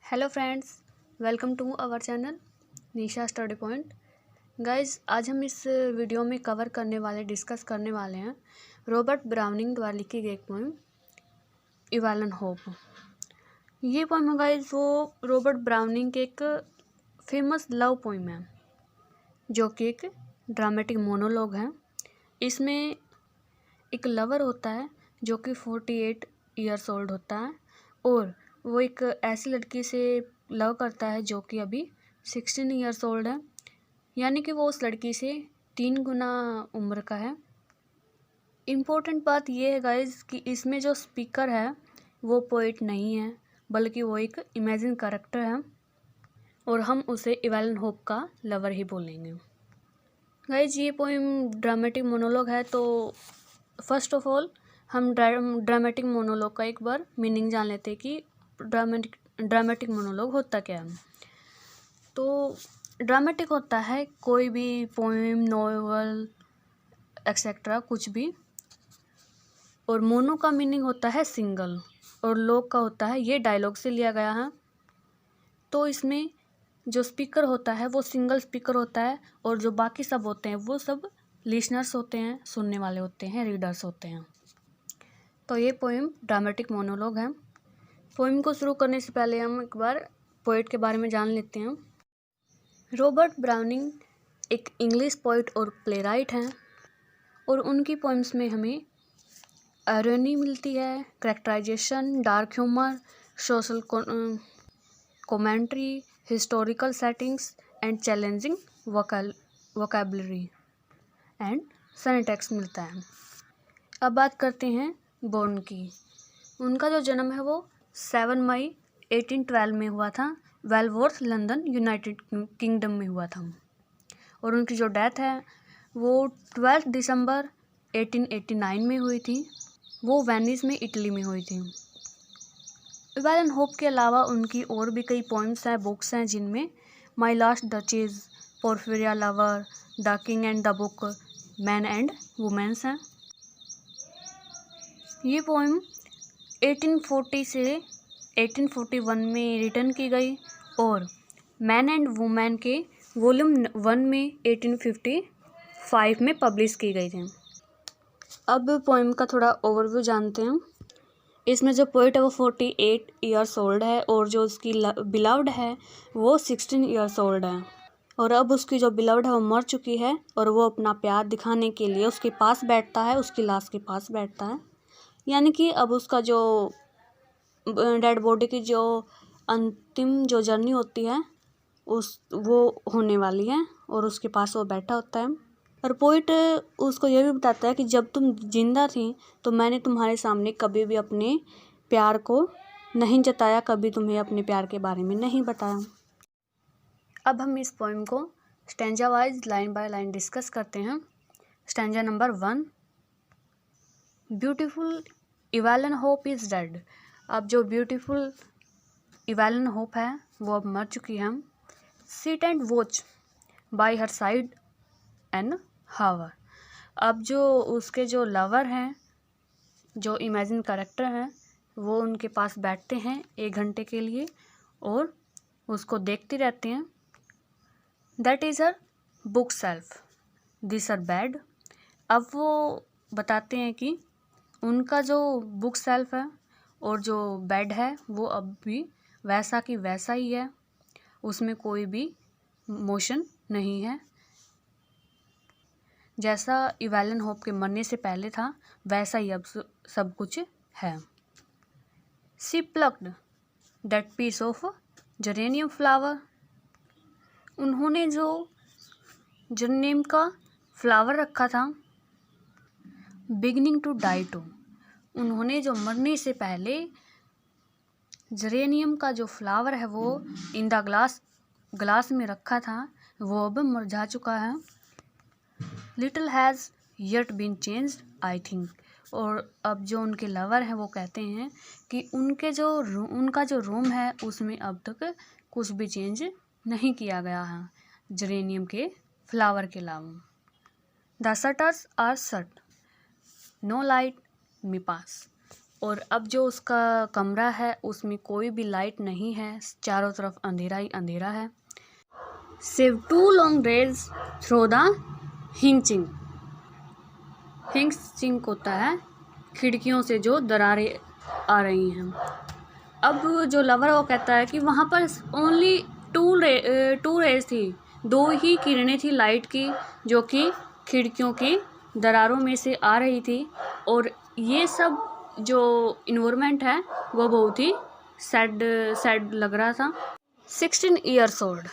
Hello friends, welcome to our channel Nisha study point. Guys, आज हम इस वीडियो में डिस्कस करने वाले हैं रॉबर्ट ब्राउनिंग द्वारा लिखी गई एक पोएम इवैलन होप। ये पोएम है गाइस, वो रॉबर्ट ब्राउनिंग के एक फेमस लव पोएम है जो कि एक ड्रामेटिक मोनोलॉग है। इसमें एक लवर होता है जो कि 48 ईयर्स ओल्ड होता है और वो एक ऐसी लड़की से लव करता है जो कि अभी 16 ईयर्स ओल्ड है, यानी कि वो उस लड़की से 3 गुना उम्र का है। इम्पोर्टेंट बात ये है गाइज कि इसमें जो स्पीकर है वो पोइट नहीं है, बल्कि वो एक इमेजिन कैरेक्टर है और हम उसे इवैलन होप का लवर ही बोलेंगे। गाइज, ये पोएम ड्रामेटिक मोनोलॉग है, तो फर्स्ट ऑफ ऑल हम ड्रामेटिक मोनोलॉग का एक बार मीनिंग जान लेते हैं कि ड्रामेटिक मोनोलॉग होता क्या है। तो ड्रामेटिक होता है कोई भी पोएम, नॉवल एक्सेट्रा कुछ भी, और मोनो का मीनिंग होता है सिंगल और लॉग का होता है ये डायलॉग से लिया गया है। तो इसमें जो स्पीकर होता है वो सिंगल स्पीकर होता है और जो बाकी सब होते हैं वो सब लिसनर्स होते हैं, सुनने वाले होते हैं, रीडर्स होते हैं। तो ये पोएम ड्रामेटिक मोनोलॉग है। पोएम को शुरू करने से पहले हम एक बार पोएट के बारे में जान लेते हैं। रॉबर्ट ब्राउनिंग एक इंग्लिश पोएट और प्लेराइट हैं और उनकी पोएम्स में हमें आयरनी मिलती है, characterisation, dark humour, social commentary, historical settings and challenging vocabulary and syntax मिलता है। अब बात करते हैं बॉर्न की। उनका जो जन्म है वो 7 मई 1812 में हुआ था। वेलवोर्थ, लंदन, यूनाइटेड किंगडम में हुआ था। और उनकी जो डेथ है वो 12 दिसंबर 1889 में हुई थी। वो वेनिस में, इटली में हुई थी। इवैलन होप के अलावा उनकी और भी कई पोइम्स हैं, बुक्स हैं, जिनमें my last duchess, Porphyria's lover, the king and the book, men and women's हैं। ये पोइम 1840 से 1841 में रिटर्न की गई और मैन एंड वुमेन के वॉल्यूम 1 में 1855 में पब्लिश की गई थी। अब पोइम का थोड़ा ओवरव्यू जानते हैं। इसमें जो पोइट है वो 48 ईयर्स ओल्ड है और जो उसकी बिलव्ड है वो 16 ईयर्स ओल्ड है। और अब उसकी जो बिलव्ड है वो मर चुकी है और वो अपना प्यार दिखाने के लिए उसके पास बैठता है, उसकी लाश के पास बैठता है। यानी कि अब उसका जो डेड बॉडी की जो अंतिम जो जर्नी होती है वो होने वाली है और उसके पास वो बैठा होता है। और पोइट उसको ये भी बताता है कि जब तुम जिंदा थी तो मैंने तुम्हारे सामने कभी भी अपने प्यार को नहीं जताया, कभी तुम्हें अपने प्यार के बारे में नहीं बताया। अब हम इस पोएम को stanza wise line by line discuss करते हैं। Stanza number 1, beautiful Evelyn Hope is dead. अब जो ब्यूटीफुल इवैलन होप है वो अब मर चुकी है। Sit and watch by her side an hour. अब जो उसके जो लवर हैं, जो इमेजिन कैरेक्टर हैं, वो उनके पास बैठते हैं 1 घंटे के लिए और उसको देखते रहते हैं। That is her bookshelf, this are bed. अब वो बताते हैं कि उनका जो बुक सेल्फ है और जो बेड है वो अब भी वैसा कि वैसा ही है, उसमें कोई भी मोशन नहीं है। जैसा इवैलन होप के मरने से पहले था वैसा ही अब सब कुछ है। She plucked that piece of geranium flower. उन्होंने जो जेरेनियम का फ्लावर रखा था, बिगिनिंग टू डाई टू। उन्होंने जो मरने से पहले जेरेनियम का जो फ्लावर है वो इन द ग्लास में रखा था, वो अब मुरझा चुका है। Little has yet been changed I think. और अब जो उनके लवर हैं वो कहते हैं कि उनका जो रूम है उसमें अब तक कुछ भी चेंज नहीं किया गया है जेरेनियम के फ्लावर के अलावा। The shutters are shut, no light may pass. और अब जो उसका कमरा है उसमें कोई भी लाइट नहीं है, चारों तरफ अंधेरा ही अंधेरा है। Save 2 long rays through the hinging. हिंचिंग होता है खिड़कियों से जो दरारें आ रही हैं। अब जो लवर वो कहता है कि वहाँ पर ओनली टू रेज थी, 2 ही किरणें थी लाइट की, जो कि खिड़कियों की दरारों में से आ रही थी। और ये सब जो इन्वायरमेंट है वो बहुत ही सैड लग रहा था। 16 years old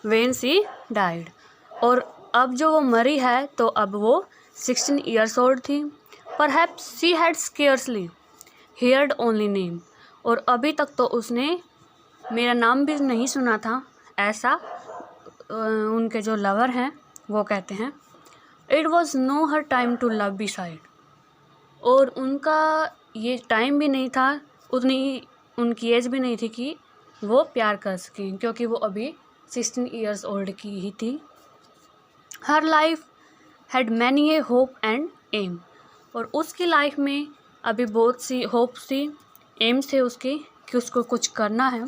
when she died। और अब जो वो मरी है तो अब वो 16 years old थी। Perhaps she had scarcely heard only name। और अभी तक तो उसने मेरा नाम भी नहीं सुना था, ऐसा उनके जो लवर हैं वो कहते हैं। It was no her time to love beside। और उनका ये टाइम भी नहीं था, उतनी उनकी एज भी नहीं थी कि वो प्यार कर सकें, क्योंकि वो अभी 16 years old की ही थी। Her life had many a hope and aim. और उसकी लाइफ में अभी बहुत सी होप्स थी, एम्स थे उसके कि उसको कुछ करना है,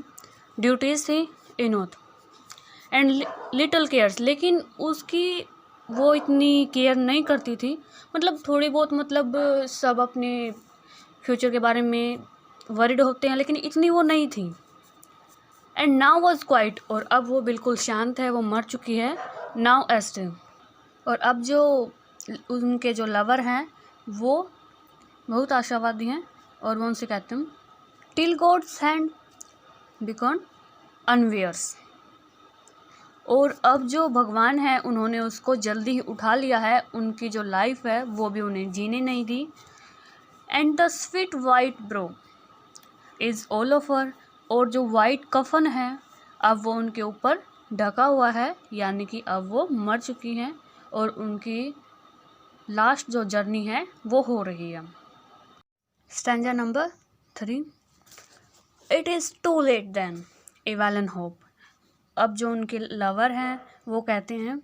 ड्यूटीज़ थी इनोथ एंड लिटिल केयर्स। लेकिन उसकी वो इतनी केयर नहीं करती थी, मतलब थोड़ी बहुत, मतलब सब अपने फ्यूचर के बारे में वरीड होते हैं, लेकिन इतनी वो नहीं थी। And now was quite. और अब वो बिल्कुल शांत है, वो मर चुकी है। Now acetyl. और अब जो उनके जो लवर हैं वो बहुत आशावादी हैं और वो उनसे कहते हैं टिल गॉड्स हैंड बिकॉन अनवेयर्स। और अब जो भगवान है उन्होंने उसको जल्दी ही उठा लिया है, उनकी जो लाइफ है वो भी उन्हें जीने नहीं दी। And the sweet white brow is all over. और जो वाइट कफन है अब वो उनके ऊपर ढका हुआ है, यानी कि अब वो मर चुकी हैं और उनकी लास्ट जो जर्नी है वो हो रही है। Stanza number 3। It is too late then Evelyn Hope. अब जो उनके लवर हैं वो कहते हैं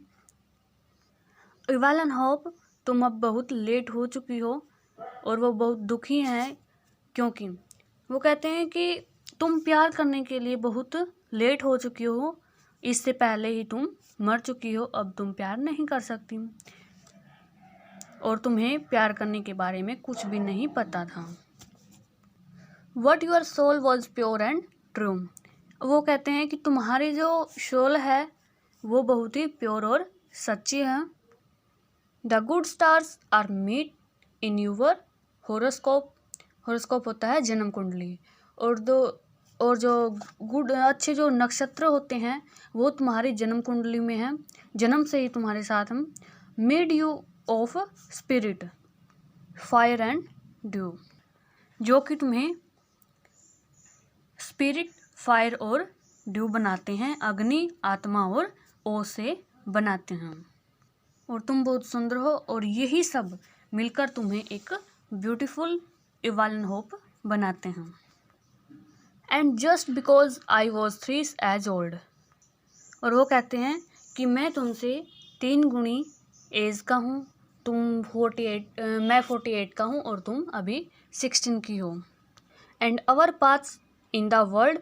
एवेलन होप, तुम अब बहुत लेट हो चुकी हो। और वो बहुत दुखी हैं, क्योंकि वो कहते हैं कि तुम प्यार करने के लिए बहुत लेट हो चुकी हो, इससे पहले ही तुम मर चुकी हो, अब तुम प्यार नहीं कर सकती और तुम्हें प्यार करने के बारे में कुछ भी नहीं पता था। What your soul was pure and true। वो कहते हैं कि तुम्हारी जो सोल है वो बहुत ही प्योर और सच्ची है। The good stars are meet in your horoscope। Horoscope होता है जन्म कुंडली। और जो गुड अच्छे जो नक्षत्र होते हैं वो तुम्हारी जन्म कुंडली में हैं, जन्म से ही तुम्हारे साथ हम। Made you of spirit fire and due, जो कि तुम्हें स्पिरिट फायर और ड्यू बनाते हैं, अग्नि आत्मा और ओस से बनाते हैं। और तुम बहुत सुंदर हो और यही सब मिलकर तुम्हें एक ब्यूटीफुल एवेलन होप बनाते हैं। And just because I was 3 as old. और वो कहते हैं कि मैं तुमसे 3 गुनी एज का हूँ, तुम 48, मैं 48 का हूँ और तुम अभी 16 की हो। And our paths in the world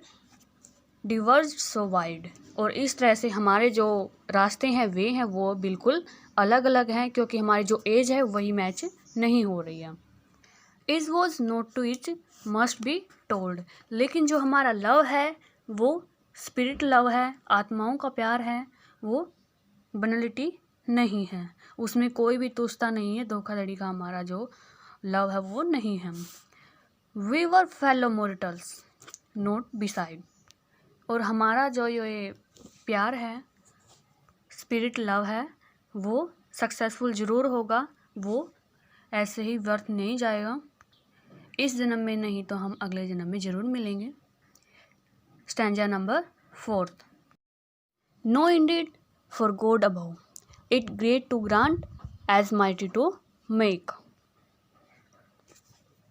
diverge so wide. और इस तरह से हमारे जो रास्ते हैं वे हैं वो बिल्कुल अलग अलग हैं, क्योंकि हमारी जो एज है वही मैच नहीं हो रही है। Is was not to each must be told. लेकिन जो हमारा लव है वो स्पिरिट लव है, आत्माओं का प्यार है, वो बनलिटी नहीं है, उसमें कोई भी तुष्टता नहीं है, धोखाधड़ी का हमारा जो लव है वो नहीं है। We were fellow mortals naught beside. और हमारा जो ये प्यार है, स्पिरिट लव है, वो सक्सेसफुल ज़रूर होगा, वो ऐसे ही व्यर्थ नहीं जाएगा। इस जन्म में नहीं तो हम अगले जन्म में ज़रूर मिलेंगे। Stanza number 4। No indeed for God above, it great to grant as mighty to make.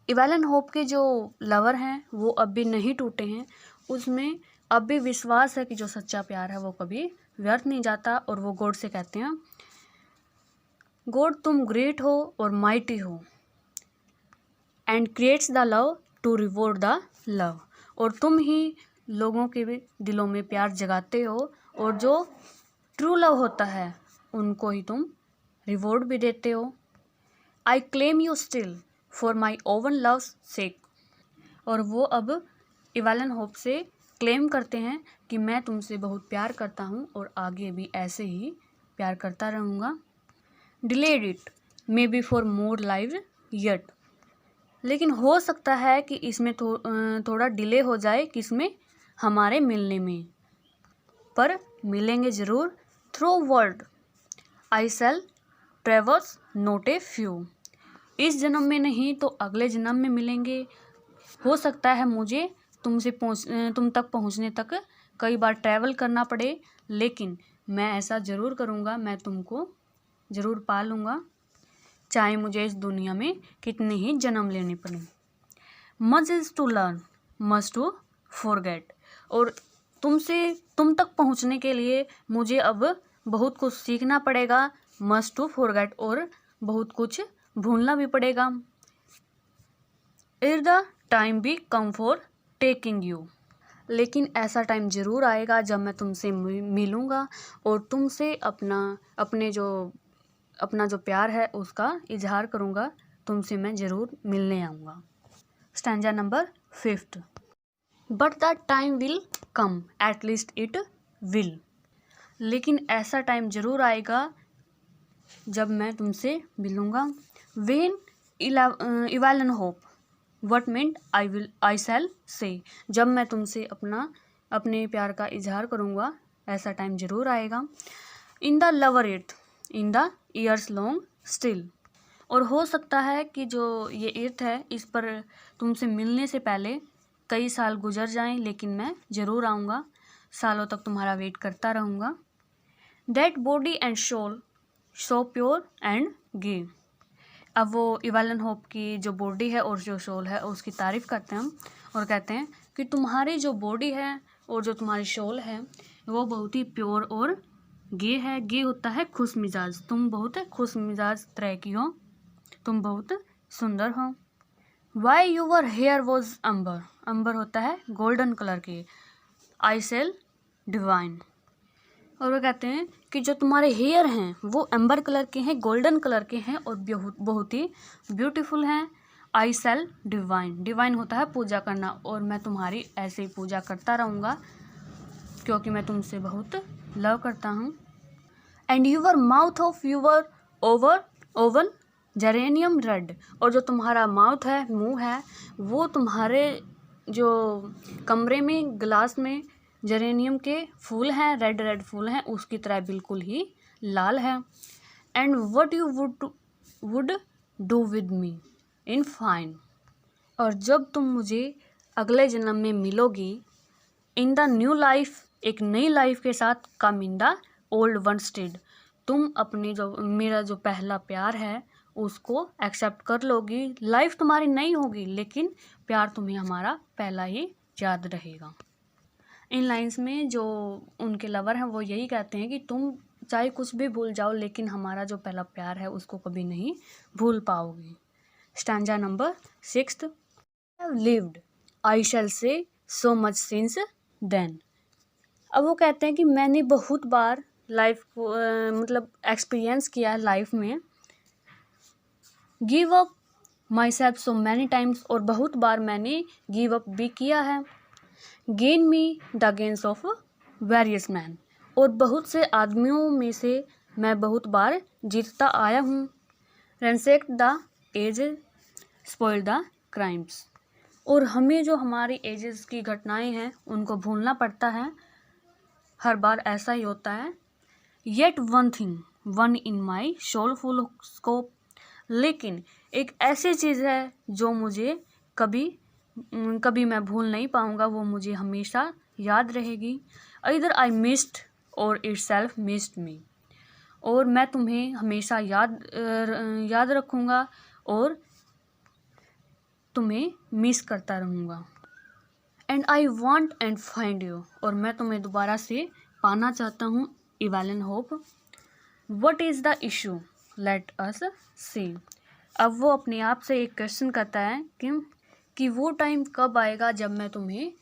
Evelyn Hope के जो लवर हैं वो अब भी नहीं टूटे हैं, उसमें अब भी विश्वास है कि जो सच्चा प्यार है वो कभी व्यर्थ नहीं जाता। और वो गॉड से कहते हैं गॉड तुम ग्रेट हो और माइटी हो, and creates the love to reward the love, और तुम ही लोगों के भी दिलों में प्यार जगाते हो, और जो ट्रू लव होता है उनको ही तुम रिवॉर्ड भी देते हो। I claim you still for my own love's sake, और वो अब इवैलन होप से क्लेम करते हैं कि मैं तुमसे बहुत प्यार करता हूँ और आगे भी ऐसे ही प्यार करता रहूँगा। Delayed it may be for more live yet, लेकिन हो सकता है कि इसमें थोड़ा डिले हो जाए, किसमें, हमारे मिलने में, पर मिलेंगे ज़रूर। Through world I shall traverse not a few, इस जन्म में नहीं तो अगले जन्म में मिलेंगे। हो सकता है मुझे तुम तक पहुंचने तक कई बार ट्रैवल करना पड़े, लेकिन मैं ऐसा ज़रूर करूँगा, मैं तुमको ज़रूर पा लूँगा, चाहे मुझे इस दुनिया में कितने ही जन्म लेने पड़े। Much is to learn much to forget, और तुम तक पहुंचने के लिए मुझे अब बहुत कुछ सीखना पड़ेगा, मच टू फॉरगेट, और बहुत कुछ भूलना भी पड़ेगा। Is the time be come for taking you, लेकिन ऐसा टाइम ज़रूर आएगा जब मैं तुमसे मिलूँगा और तुमसे अपना जो प्यार है उसका इजहार करूँगा, तुमसे मैं ज़रूर मिलने आऊँगा। Stanza number 5, but the time will come at least it will, लेकिन ऐसा टाइम ज़रूर आएगा जब मैं तुमसे मिलूँगा। वेन इवैलन होप वट मींट आई शैल से, जब मैं तुमसे अपने प्यार का इजहार करूँगा, ऐसा टाइम ज़रूर आएगा। In the lower earth in the years long still, और हो सकता है कि जो ये इर्थ है इस पर तुमसे मिलने से पहले कई साल गुजर जाएं, लेकिन मैं ज़रूर आऊँगा, सालों तक तुम्हारा वेट करता रहूँगा। That body and soul so pure and gay, अब वो इवैलन होप की जो बॉडी है और जो सोल है उसकी तारीफ़ करते हैं हम, और कहते हैं कि तुम्हारी जो बॉडी है और जो तुम्हारी सोल है वो बहुत ही प्योर और गे है। गे होता है खुश मिजाज, तुम बहुत खुश मिजाज तरह की हो, तुम बहुत सुंदर हो। वाई यूवर हेयर वॉज अम्बर, अम्बर होता है गोल्डन कलर की। आई सेल डिवाइन, और वो कहते हैं कि जो तुम्हारे हेयर हैं वो एम्बर कलर के हैं, गोल्डन कलर के हैं और बहुत ही ब्यूटीफुल हैं। आई सेल डिवाइन, डिवाइन होता है पूजा करना, और मैं तुम्हारी ऐसे ही पूजा करता रहूँगा क्योंकि मैं तुमसे बहुत लव करता हूँ। And your mouth of your oven geranium red, और जो तुम्हारा माउथ है, मुंह है, वो तुम्हारे जो कमरे में ग्लास में जेरेनियम के फूल हैं, रेड रेड फूल हैं, उसकी तरह बिल्कुल ही लाल है। And what you would do with me in fine, और जब तुम मुझे अगले जन्म में मिलोगी, इन द न्यू लाइफ, एक नई लाइफ के साथ, come in the old one stead, तुम मेरा जो पहला प्यार है उसको एक्सेप्ट कर लोगी। लाइफ तुम्हारी नई होगी लेकिन प्यार तुम्हें हमारा पहला ही याद रहेगा। इन लाइंस में जो उनके लवर हैं वो यही कहते हैं कि तुम चाहे कुछ भी भूल जाओ लेकिन हमारा जो पहला प्यार है उसको कभी नहीं भूल पाओगे। स्टैंजा नंबर 6, हैव लिव्ड आई शैल से सो मच सिंस देन, अब वो कहते हैं कि मैंने बहुत बार लाइफ को एक्सपीरियंस किया है लाइफ में। Give up my self so many times, और बहुत बार मैंने गिव अप भी किया है। Gain me the gains of various man, और बहुत से आदमियों में से मैं बहुत बार जीतता आया हूँ। Ransack the age spoil the crimes, और हमें जो हमारी एजेस की घटनाएं हैं उनको भूलना पड़ता है, हर बार ऐसा ही होता है। Yet one thing one in my soulful scope, लेकिन एक ऐसी चीज़ है जो मुझे कभी मैं भूल नहीं पाऊँगा, वो मुझे हमेशा याद रहेगी। इधर आई मिस्ड और इट सेल्फ मिस्ड मी, और मैं तुम्हें हमेशा याद रखूँगा और तुम्हें मिस करता रहूँगा। And I want and find you, और मैं तुम्हें दोबारा से पाना चाहता हूँ। Evelyn Hope, what is the issue let us see, अब वो अपने आप से एक क्वेश्चन करता है कि वो टाइम कब आएगा जब मैं तुम्हें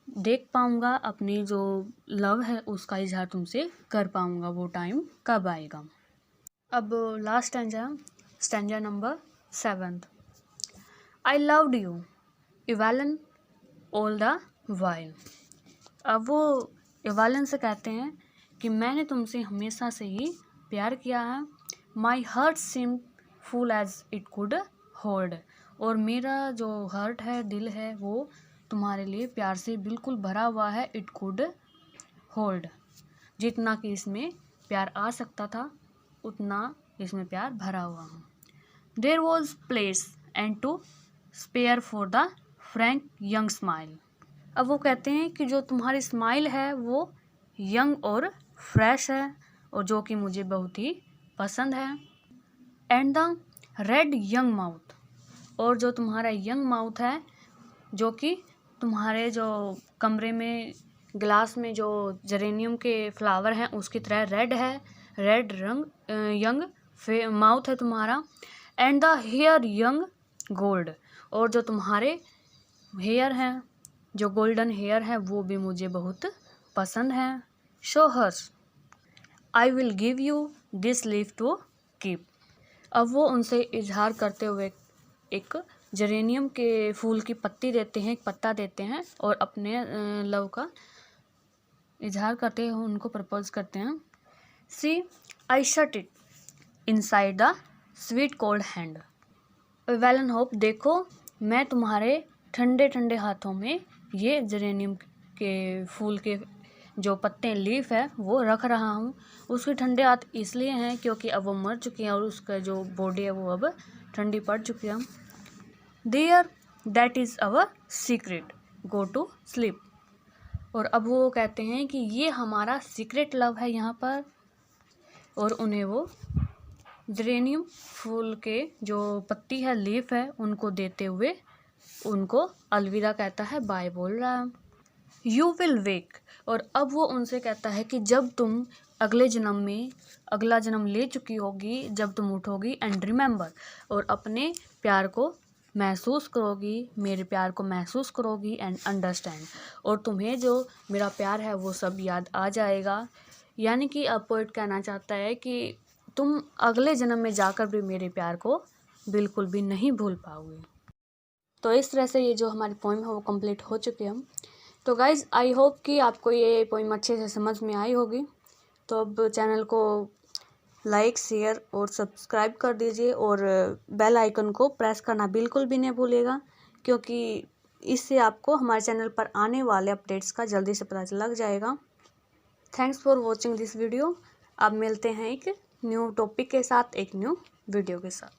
देख पाऊँगा, अपनी जो लव है उसका इजहार तुमसे कर पाऊँगा, वो टाइम कब आएगा। अब last stanza number 7। I loved you Evelyn all the while. अब वो इवालन से कहते हैं कि मैंने तुमसे हमेशा से ही प्यार किया है। My heart seem full as it could hold. और मेरा जो हार्ट है, दिल है, वो तुम्हारे लिए प्यार से बिल्कुल भरा हुआ है। इट कुड होल्ड, जितना कि इसमें प्यार आ सकता था उतना इसमें प्यार भरा हुआ है। There was place and to spare for the frank young smile. अब वो कहते हैं कि जो तुम्हारी स्माइल है वो यंग और फ्रेश है और जो कि मुझे बहुत ही पसंद है। And the red young mouth, और जो तुम्हारा यंग माउथ है, जो कि तुम्हारे जो कमरे में ग्लास में जो जेरेनियम के फ्लावर हैं उसकी तरह रेड है। रेड रंग यंग माउथ है तुम्हारा। And the hair young gold, और जो तुम्हारे हेयर हैं, जो गोल्डन हेयर है, वो भी मुझे बहुत पसंद है। So hush I will give you this leaf to keep. अब वो उनसे इजहार करते हुए एक जेरेनियम के फूल की पत्ती देते हैं, एक पत्ता देते हैं और अपने लव का इजहार करते हुए उनको प्रपोज करते हैं। See I shut it inside the sweet cold hand. Evelyn Hope, देखो मैं तुम्हारे ठंडे ठंडे हाथों में ये जेरेनियम के फूल के जो पत्ते लीफ है वो रख रहा हूँ। उसके ठंडे हाथ इसलिए हैं क्योंकि अब वो मर चुकी हैं और उसका जो बॉडी है वो अब ठंडी पड़ चुकी है। There that is our secret, go to sleep. और अब वो कहते हैं कि ये हमारा सीक्रेट लव है यहाँ पर, और उन्हें वो जेरेनियम फूल के जो पत्ती है, लीफ है, उनको देते हुए उनको अलविदा कहता है, बाय बोल रहा है। यू विल वेक, और अब वो उनसे कहता है कि जब तुम अगले जन्म में अगला जन्म ले चुकी होगी, जब तुम उठोगी, एंड रिमेंबर, और अपने प्यार को महसूस करोगी, मेरे प्यार को महसूस करोगी, एंड अंडरस्टैंड, और तुम्हें जो मेरा प्यार है वो सब याद आ जाएगा। यानी कि अब पोएट कहना चाहता है कि तुम अगले जन्म में जाकर भी मेरे प्यार को बिल्कुल भी नहीं भूल पाओगे। तो इस तरह से ये जो हमारी पोइम है वो कंप्लीट हो चुकी है। तो गाइज़, आई होप कि आपको ये पोइम अच्छे से समझ में आई होगी। तो अब चैनल को लाइक, शेयर और सब्सक्राइब कर दीजिए और बेल आइकन को प्रेस करना बिल्कुल भी नहीं भूलिएगा, क्योंकि इससे आपको हमारे चैनल पर आने वाले अपडेट्स का जल्दी से पता लग जाएगा। Thanks for watching this video. अब मिलते हैं एक न्यू टॉपिक के साथ, एक न्यू वीडियो के साथ।